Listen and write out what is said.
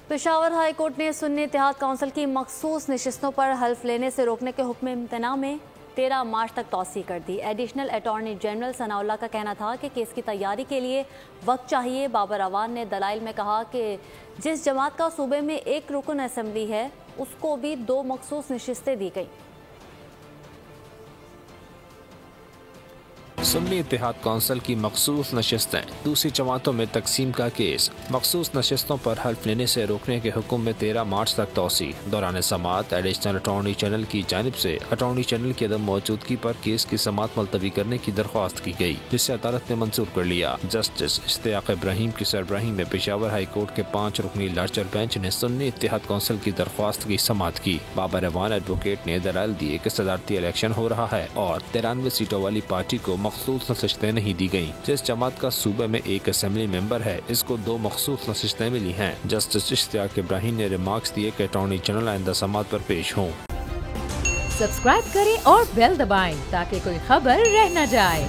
Peshawar high court نے سنی اتحاد council کی مخصوص نشستوں پر حلف لینے سے روکنے کے حکم امتناع میں 13 مارچ تک توسیع کر دی۔ ایڈیشنل اٹارنی جنرل ثناء اللہ کا کہنا تھا کہ کیس کی تیاری کے لیے وقت چاہیے۔ بابر اعوان نے دلائل میں کہا کہ جس جماعت کا صوبے میں ایک رکن اسمبلی ہے اس کو بھی 2 مخصوص نشستیں دی گئیں۔ سنی اتحاد کونسل کی مخصوص نشستیں، دوسری جماعتوں میں تقسیم کا کیس، مخصوص نشستوں پر حلف لینے سے روکنے کے حکم میں 13 مارچ تک توسیع۔ دوران سماعت ایڈیشنل اٹارنی جنرل کی جانب سے اٹارنی جنرل کی عدم موجودگی پر کیس کی سماعت ملتوی کرنے کی درخواست کی گئی، جسے عدالت نے منظور کر لیا۔ جسٹس اشتیاق ابراہیم کی سربراہی میں پشاور ہائی کورٹ کے 5 رکنی لارجر بینچ نے سنی اتحاد کونسل کی درخواست کی سماعت کی۔ بابر اعوان ایڈوکیٹ نے دلائل دیے کہ صدارتی الیکشن ہو رہا ہے اور 93 سیٹوں والی پارٹی کو مخصوص نشستیں نہیں دی گئیں۔ جس جماعت کا صوبے میں ایک اسمبلی ممبر ہے اس کو 2 مخصوص نشستیں ملی ہیں۔ جسٹس اشتیاق ابراہیم نے ریمارکس دیے کہ اٹارنی جنرل آئندہ سماعت پر پیش ہوں۔ سبسکرائب کریں اور بیل دبائیں تاکہ کوئی خبر رہ نہ جائے۔